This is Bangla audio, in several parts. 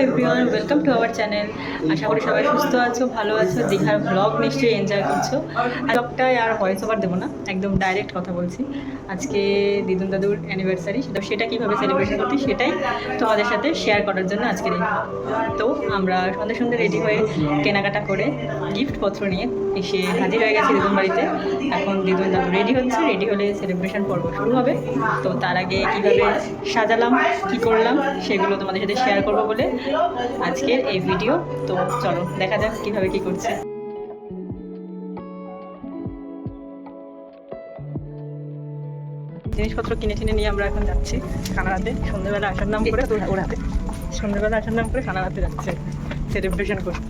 Everyone, welcome to our channel. আশা করি সবাই সুস্থ আছো, ভালো আছো। দীঘার ব্লগ নিশ্চয়ই এনজয় করছো। ব্লগটায় আর ভয়েস ওভার দেবো না, একদম ডাইরেক্ট কথা বলছি। আজকে দিদুন দাদুর অ্যানিভার্সারি, সেটা কীভাবে সেলিব্রেশন করছি সেটাই তোমাদের সাথে শেয়ার করার জন্য আজকের এই। তো আমরা সন্ধ্যে সন্ধ্যে রেডি হয়ে কেনাকাটা করে গিফটপত্র নিয়ে এসে হাজির হয়ে গেছি দিদুন বাড়িতে। এখন দিদুন দাদু রেডি হচ্ছে, রেডি হলে সেলিব্রেশন পর্ব শুরু হবে। তো তার আগে কীভাবে সাজালাম, কী করলাম, সেগুলো তোমাদের সাথে শেয়ার করবো বলে আজকের এই ভিডিও। তো চলো দেখা যাক কীভাবে কী করছে। জিনিসপত্র কিনে টিনে নিয়ে আমরা এখন যাচ্ছি খানারাতে। সন্ধ্যেবেলা আসার নাম করে ওরাতে সন্ধ্যেবেলা আসার নাম করে খানারাতে যাচ্ছে সেলিব্রেশন করতে।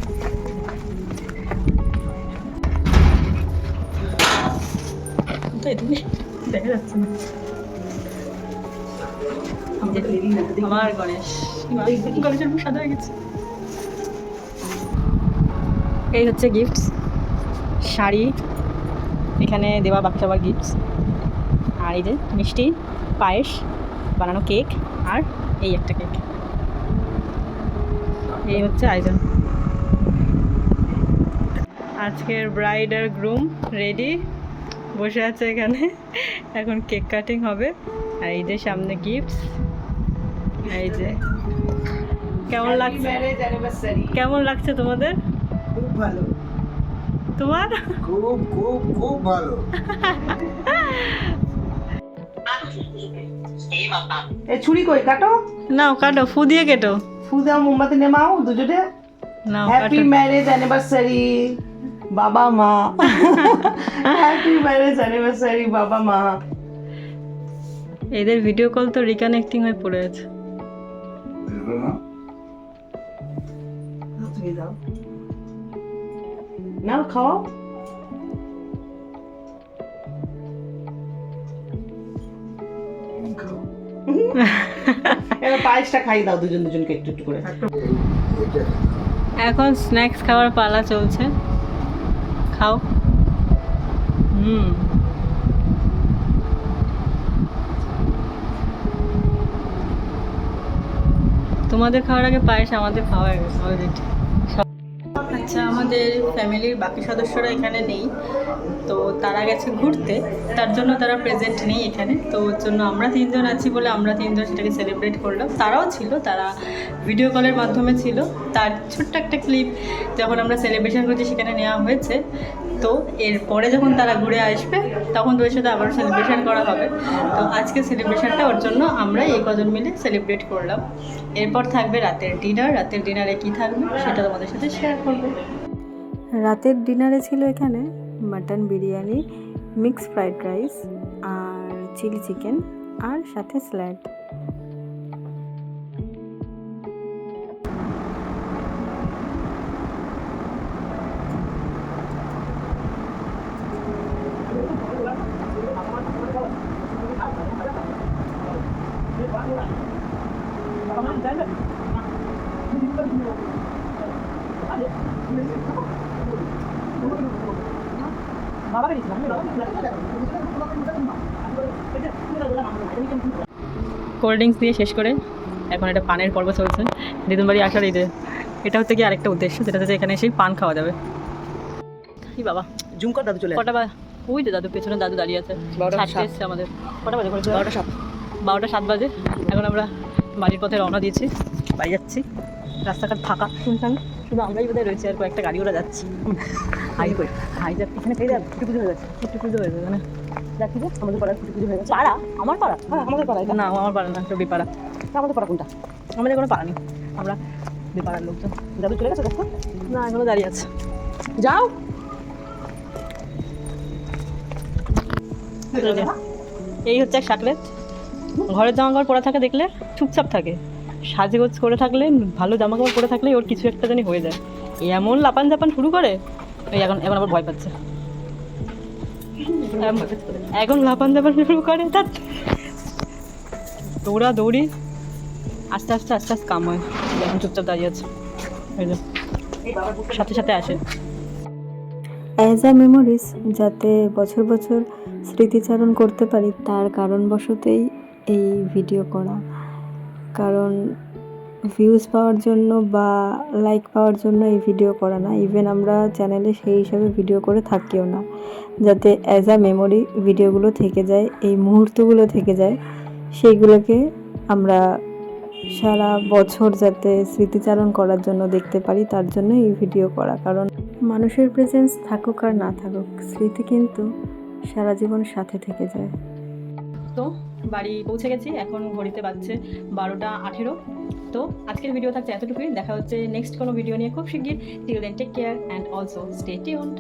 তো এদিকে দেখা যাচ্ছে না আমার গণেশের মুখ সাদা হয়ে গেছে। এই হচ্ছে গিফটস, শাড়ি, এখানে দেওয়া বাকি সবার গিফটস, আর এই যে মিষ্টি, পায়েস, বানানো কেক, আর এই একটা কেক। এই হচ্ছে আয়োজন। আজকের ব্রাইড আর গ্রুম রেডি, বসে আছে এখানে। এখন কেক কাটিং হবে। আর এই যে সামনে গিফটস। এই যে কেমন লাগছে, কেমন লাগছে তোমাদের? খুব ভালো। তোমার? খুব খুব খুব ভালো। এ ছুরি কই কাটো? নাও কাটো, ফু দিয়ে কেটো। ফু দাও, মোমবাতি নেমাও দুজনে। নাও হ্যাপি ম্যারেজ অ্যানিভার্সারি বাবা মা। হ্যাপি ম্যারেজ অ্যানিভার্সারি বাবা মা। এদের ভিডিও কল তো রিকানেক্টিং হয়ে পড়ে আছে। তুমি দাও, নাও খাও। এবার পায়েসটা খাই দাও দুজন দুজনকে একটু একটু করে। এখন স্ন্যাক্স খাওয়ার পালা চলছে, খাও। তোমাদের খাওয়ার আগে পায়েস আমাদের খাওয়া হয়ে গেছে অলরেডি। আচ্ছা, আমাদের ফ্যামিলির বাকি সদস্যরা এখানে নেই, তো তারা গেছে ঘুরতে, তার জন্য তারা প্রেজেন্ট নেই এখানে। তো ওর জন্য আমরা তিনজন আছি বলে আমরা তিনজন সেটাকে সেলিব্রেট করলাম। তারাও ছিল, তারা ভিডিও কলের মাধ্যমে ছিল। তার ছোট্ট একটা ক্লিপ যখন আমরা সেলিব্রেশন করছি সেখানে নেওয়া হয়েছে। তো এরপরে যখন তারা ঘুরে আসবে তখন তোর সাথে আবারও সেলিব্রেশন করা হবে। তো আজকে সেলিব্রেশনটা ওর জন্য আমরা এই কজন মিলে সেলিব্রেট করলাম। এরপর থাকবে রাতের ডিনার। রাতের ডিনারে কী থাকবে সেটা তোমাদের সাথে শেয়ার করবো। রাতের ডিনারে ছিল এখানে mutton biryani, mix fried rice আর চিলি চিকেন, আর সাথে স্যালাড। কোল্ড ড্রিঙ্কস দিয়ে শেষ করে এখন একটা পানের পর্ব চলছে। দিদুন বাড়ি আসার এই যে এটা হচ্ছে কি আরেকটা উদ্দেশ্য, যেটা হচ্ছে এখানে এসেই পান খাওয়া যাবে। কি বাবা জুম কর দাদু চলে কটা বা ওই যে দাদু পেছনে দাদু দাঁড়িয়ে আছে। 7টা এসছে আমাদের। কটা বাজে? 12টা 7 বাজে। এখন আমরা বাড়ির পথে রওনা দিয়েছি, বাড়ি যাচ্ছি। রাস্তাঘাট ফাঁকা শুনছেন, শুধু আমরাই বোধহয় রয়েছি, আর কয়েকটা গাড়ি ওরা যাচ্ছি। হাই কই হাই যাচ্ছে এখানে, পেয়ে যাবে ছুটি পুজো হয়ে যাচ্ছে। ছুটি পুজো হয়ে যাবে মানে যাচ্ছি যে আমাদের পাড়ার ছুটি পুজো হয়ে গেছে। পাড়া? আমার পাড়া? হ্যাঁ আমাদের পাড়া। না আমার পাড়া না, রবি পাড়া। আমাদের পাড়া কোনটা? আমাদের কোনো পাড়া নেই, আমরা বেপাড়ার লোকজন। দাদু চলে গেছে দেখো। না এখনো দাঁড়িয়ে আছে। যাও। এই হচ্ছে এক সাকলেত। ঘরের জামা কাপড় পরে থাকে দেখলে চুপচাপ থাকে, সাজগোজ করে থাকলে, ভালো জামা কাপড় পরে থাকলে ওর কিছু একটা জানি হয়ে যায়। এমন লাপান জাপান শুরু করে, ওই এখন এখন আবার ভয় পাচ্ছে। এখন লাপান জাপান শুরু করে, তার দৌড়া দৌড়ি, আস্তে আস্তে আস্তে আস্তে কাম হয়। এখন চুপচাপ দাঁড়িয়ে আছে, সাথে সাথে আসে। অ্যাজ আ মেমোরিজ, যাতে বছর বছর স্মৃতিচারণ করতে পারি, তার কারণবশতই এই ভিডিও করা। কারণ ভিউজ পাওয়ার জন্য বা লাইক পাওয়ার জন্য এই ভিডিও করা না, ইভেন আমরা চ্যানেলে সেই হিসাবে ভিডিও করে থাকিও না, যাতে অ্যাজ আ মেমোরি ভিডিওগুলো থেকে যায়, এই মুহূর্তগুলো থেকে যায়, সেইগুলোকে আমরা সারা বছর যাতে স্মৃতিচারণ করার জন্য দেখতে পারি, তার জন্য এই ভিডিও করা। কারণ মানুষের প্রেজেন্স থাকুক আর না থাকুক, স্মৃতি কিন্তু সারা জীবন সাথে থেকে যায়। তো বাড়ি পৌঁছে গেছি, এখন ঘড়িতে বাজছে 12:18। তো আজকের ভিডিও থাকছে এতটুকুই, দেখা হচ্ছে নেক্সট কোনো ভিডিও নিয়ে খুব শিগগির। Till then take care and also stay tuned.